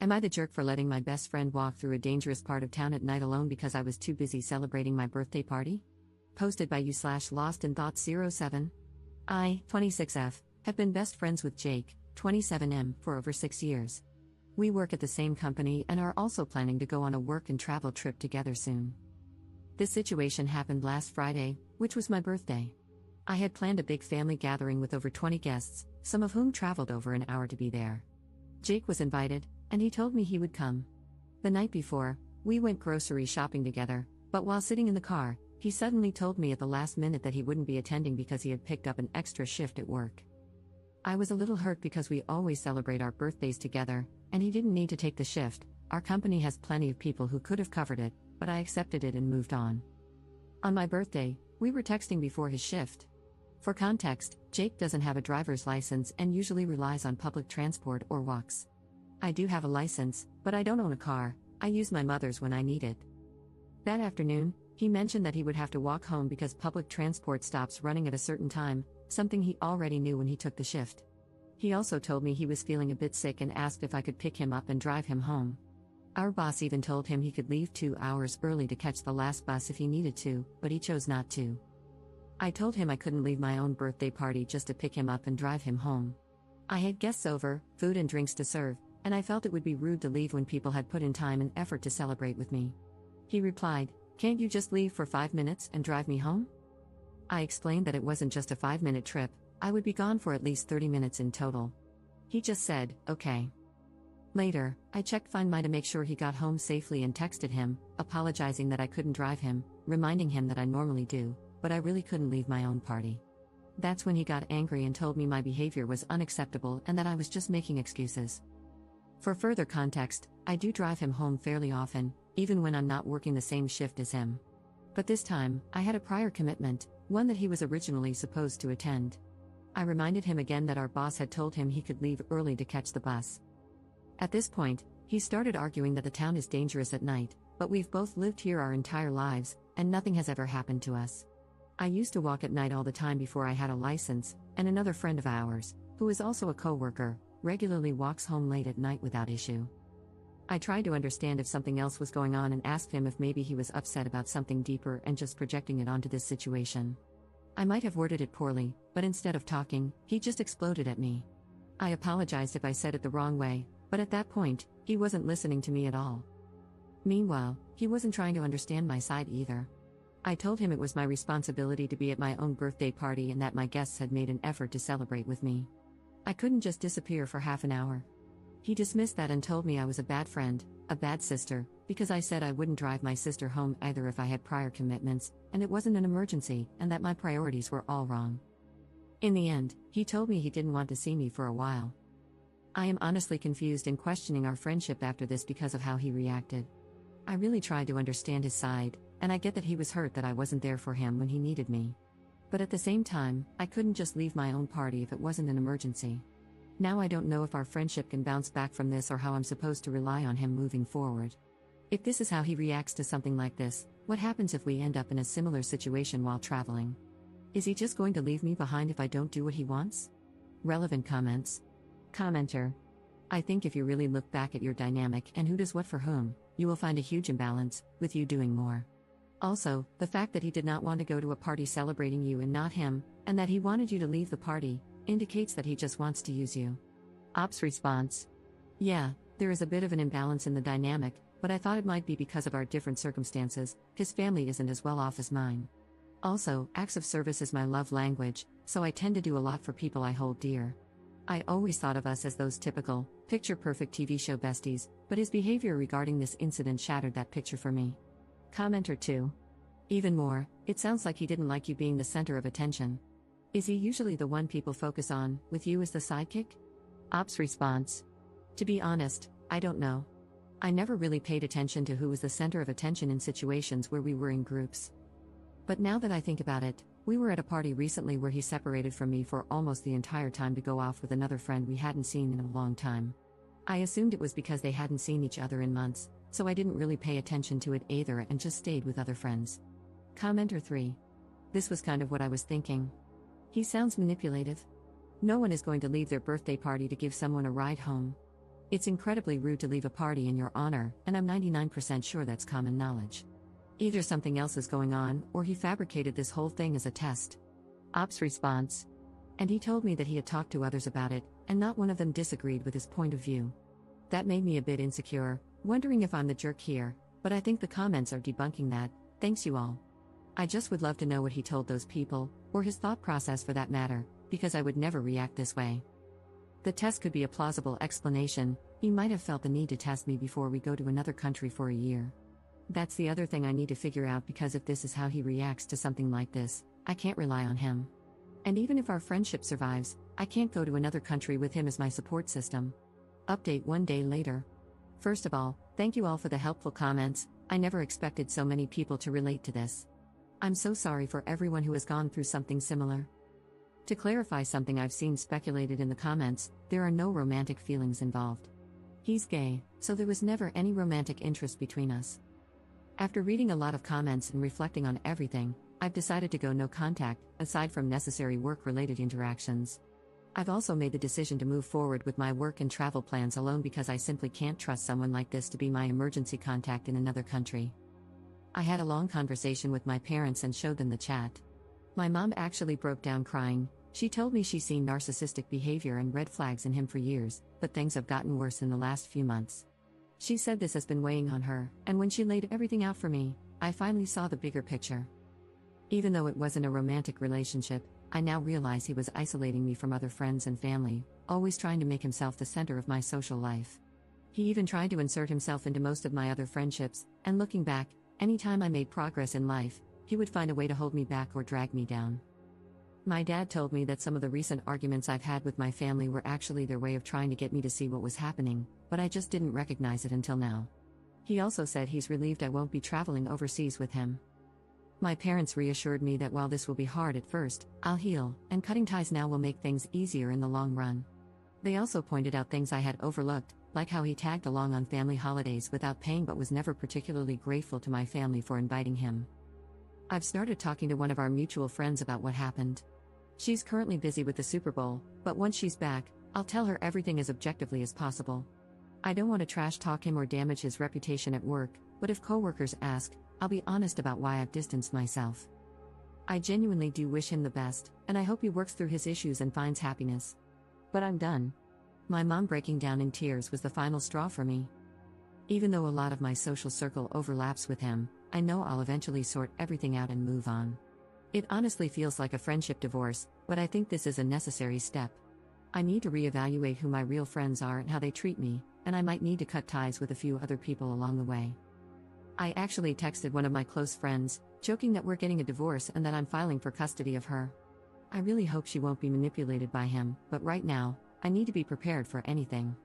Am I the jerk for letting my best friend walk through a dangerous part of town at night alone because I was too busy celebrating my birthday party? Posted by you/LostInThoughts07. I, 26F, have been best friends with Jake, 27M, for over 6 years. We work at the same company and are also planning to go on a work and travel trip together soon. This situation happened last Friday, which was my birthday. I had planned a big family gathering with over 20 guests, some of whom traveled over an hour to be there. Jake was invited, and he told me he would come. The night before, we went grocery shopping together, but while sitting in the car, he suddenly told me at the last minute that he wouldn't be attending because he had picked up an extra shift at work. I was a little hurt because we always celebrate our birthdays together, and he didn't need to take the shift. Our company has plenty of people who could have covered it, but I accepted it and moved on. On my birthday, we were texting before his shift. For context, Jake doesn't have a driver's license and usually relies on public transport or walks. I do have a license, but I don't own a car. I use my mother's when I need it. That afternoon, he mentioned that he would have to walk home because public transport stops running at a certain time, something he already knew when he took the shift. He also told me he was feeling a bit sick and asked if I could pick him up and drive him home. Our boss even told him he could leave 2 hours early to catch the last bus if he needed to, but he chose not to. I told him I couldn't leave my own birthday party just to pick him up and drive him home. I had guests over, food and drinks to serve, and I felt it would be rude to leave when people had put in time and effort to celebrate with me. He replied, "Can't you just leave for 5 minutes and drive me home?" I explained that it wasn't just a 5-minute trip, I would be gone for at least 30 minutes in total. He just said, "Okay." Later, I checked Find My to make sure he got home safely and texted him, apologizing that I couldn't drive him, reminding him that I normally do, but I really couldn't leave my own party. That's when he got angry and told me my behavior was unacceptable and that I was just making excuses. For further context, I do drive him home fairly often, even when I'm not working the same shift as him. But this time, I had a prior commitment, one that he was originally supposed to attend. I reminded him again that our boss had told him he could leave early to catch the bus. At this point, he started arguing that the town is dangerous at night, but we've both lived here our entire lives, and nothing has ever happened to us. I used to walk at night all the time before I had a license, and another friend of ours, who is also a co-worker, regularly walks home late at night without issue. I tried to understand if something else was going on and asked him if maybe he was upset about something deeper and just projecting it onto this situation. I might have worded it poorly, but instead of talking, he just exploded at me. I apologized if I said it the wrong way, but at that point, he wasn't listening to me at all. Meanwhile, he wasn't trying to understand my side either. I told him it was my responsibility to be at my own birthday party and that my guests had made an effort to celebrate with me. I couldn't just disappear for half an hour. He dismissed that and told me I was a bad friend, a bad sister, because I said I wouldn't drive my sister home either if I had prior commitments, and it wasn't an emergency, and that my priorities were all wrong. In the end, he told me he didn't want to see me for a while. I am honestly confused and questioning our friendship after this because of how he reacted. I really tried to understand his side, and I get that he was hurt that I wasn't there for him when he needed me. But at the same time, I couldn't just leave my own party if it wasn't an emergency. Now I don't know if our friendship can bounce back from this or how I'm supposed to rely on him moving forward. If this is how he reacts to something like this, what happens if we end up in a similar situation while traveling? Is he just going to leave me behind if I don't do what he wants? Relevant comments. Commenter. I think if you really look back at your dynamic and who does what for whom, you will find a huge imbalance, with you doing more. Also, the fact that he did not want to go to a party celebrating you and not him, and that he wanted you to leave the party, indicates that he just wants to use you. Ops response. Yeah, there is a bit of an imbalance in the dynamic, but I thought it might be because of our different circumstances. His family isn't as well off as mine. Also, acts of service is my love language, so I tend to do a lot for people I hold dear. I always thought of us as those typical, picture-perfect TV show besties, but his behavior regarding this incident shattered that picture for me. Commenter 2. Even more, it sounds like he didn't like you being the center of attention. Is he usually the one people focus on, with you as the sidekick? Ops response. To be honest, I don't know. I never really paid attention to who was the center of attention in situations where we were in groups. But now that I think about it, we were at a party recently where he separated from me for almost the entire time to go off with another friend we hadn't seen in a long time. I assumed it was because they hadn't seen each other in months, so I didn't really pay attention to it either and just stayed with other friends. Commenter 3. This was kind of what I was thinking. He sounds manipulative. No one is going to leave their birthday party to give someone a ride home. It's incredibly rude to leave a party in your honor, and I'm 99% sure that's common knowledge. Either something else is going on, or he fabricated this whole thing as a test. Ops response. And he told me that he had talked to others about it, and not one of them disagreed with his point of view. That made me a bit insecure, wondering if I'm the jerk here, but I think the comments are debunking that. Thanks you all. I just would love to know what he told those people, or his thought process for that matter, because I would never react this way. The test could be a plausible explanation. He might have felt the need to test me before we go to another country for a year. That's the other thing I need to figure out, because if this is how he reacts to something like this, I can't rely on him. And even if our friendship survives, I can't go to another country with him as my support system. Update 1 day later. First of all, thank you all for the helpful comments. I never expected so many people to relate to this. I'm so sorry for everyone who has gone through something similar. To clarify something I've seen speculated in the comments, there are no romantic feelings involved. He's gay, so there was never any romantic interest between us. After reading a lot of comments and reflecting on everything, I've decided to go no contact, aside from necessary work-related interactions. I've also made the decision to move forward with my work and travel plans alone, because I simply can't trust someone like this to be my emergency contact in another country. I had a long conversation with my parents and showed them the chat. My mom actually broke down crying. She told me she's seen narcissistic behavior and red flags in him for years, but things have gotten worse in the last few months. She said this has been weighing on her, and when she laid everything out for me, I finally saw the bigger picture. Even though it wasn't a romantic relationship, I now realize he was isolating me from other friends and family, always trying to make himself the center of my social life. He even tried to insert himself into most of my other friendships, and looking back, anytime I made progress in life, he would find a way to hold me back or drag me down. My dad told me that some of the recent arguments I've had with my family were actually their way of trying to get me to see what was happening, but I just didn't recognize it until now. He also said he's relieved I won't be traveling overseas with him. My parents reassured me that while this will be hard at first, I'll heal, and cutting ties now will make things easier in the long run. They also pointed out things I had overlooked, like how he tagged along on family holidays without paying but was never particularly grateful to my family for inviting him. I've started talking to one of our mutual friends about what happened. She's currently busy with the Super Bowl, but once she's back, I'll tell her everything as objectively as possible. I don't want to trash talk him or damage his reputation at work, but if coworkers ask, I'll be honest about why I've distanced myself. I genuinely do wish him the best, and I hope he works through his issues and finds happiness. But I'm done. My mom breaking down in tears was the final straw for me. Even though a lot of my social circle overlaps with him, I know I'll eventually sort everything out and move on. It honestly feels like a friendship divorce, but I think this is a necessary step. I need to reevaluate who my real friends are and how they treat me, and I might need to cut ties with a few other people along the way. I actually texted one of my close friends, joking that we're getting a divorce and that I'm filing for custody of her. I really hope she won't be manipulated by him, but right now, I need to be prepared for anything.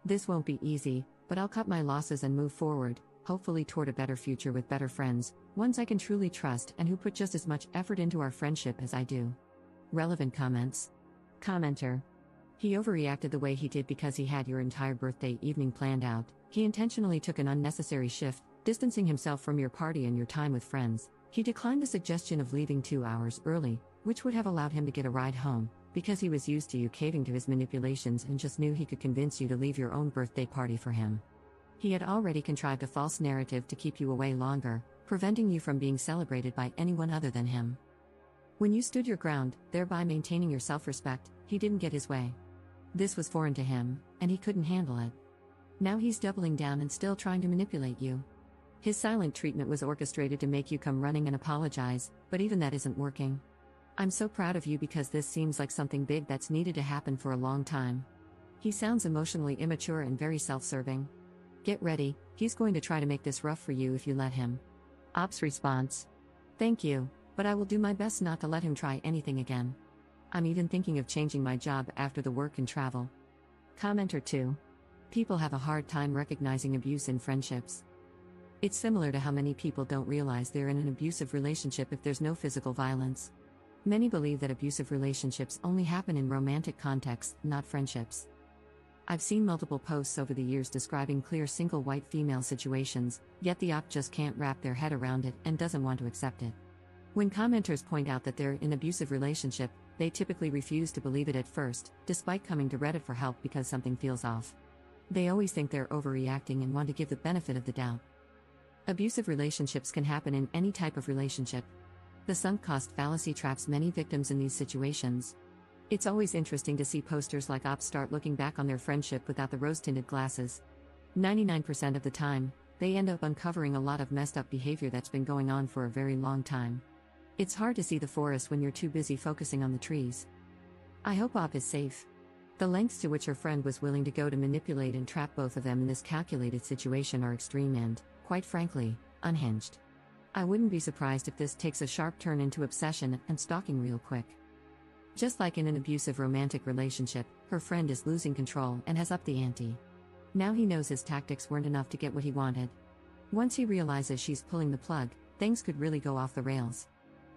This won't be easy, but I'll cut my losses and move forward, hopefully toward a better future with better friends, ones I can truly trust and who put just as much effort into our friendship as I do. Relevant comments. Commenter. He overreacted the way he did because he had your entire birthday evening planned out. He intentionally took an unnecessary shift, distancing himself from your party and your time with friends. He declined the suggestion of leaving 2 hours early, which would have allowed him to get a ride home, because he was used to you caving to his manipulations and just knew he could convince you to leave your own birthday party for him. He had already contrived a false narrative to keep you away longer, preventing you from being celebrated by anyone other than him. When you stood your ground, thereby maintaining your self-respect, he didn't get his way. This was foreign to him, and he couldn't handle it. Now he's doubling down and still trying to manipulate you. His silent treatment was orchestrated to make you come running and apologize, but even that isn't working. I'm so proud of you because this seems like something big that's needed to happen for a long time. He sounds emotionally immature and very self-serving. Get ready, he's going to try to make this rough for you if you let him. Ops response. Thank you, but I will do my best not to let him try anything again. I'm even thinking of changing my job after the work and travel. Commenter 2. People have a hard time recognizing abuse in friendships. It's similar to how many people don't realize they're in an abusive relationship if there's no physical violence. Many believe that abusive relationships only happen in romantic contexts, not friendships. I've seen multiple posts over the years describing clear single white female situations, yet the op just can't wrap their head around it and doesn't want to accept it. When commenters point out that they're in an abusive relationship, they typically refuse to believe it at first, despite coming to Reddit for help because something feels off. They always think they're overreacting and want to give the benefit of the doubt. Abusive relationships can happen in any type of relationship. The sunk cost fallacy traps many victims in these situations. It's always interesting to see posters like ops start looking back on their friendship without the rose-tinted glasses. 99% of the time, they end up uncovering a lot of messed up behavior that's been going on for a very long time. It's hard to see the forest when you're too busy focusing on the trees. I hope Op is safe. The lengths to which her friend was willing to go to manipulate and trap both of them in this calculated situation are extreme and, quite frankly, unhinged. I wouldn't be surprised if this takes a sharp turn into obsession and stalking real quick. Just like in an abusive romantic relationship, her friend is losing control and has upped the ante. Now he knows his tactics weren't enough to get what he wanted. Once he realizes she's pulling the plug, things could really go off the rails.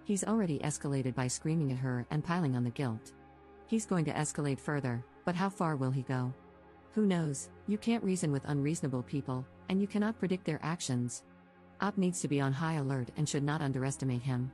He's already escalated by screaming at her and piling on the guilt. He's going to escalate further, but how far will he go? Who knows? You can't reason with unreasonable people, and you cannot predict their actions. Op needs to be on high alert and should not underestimate him.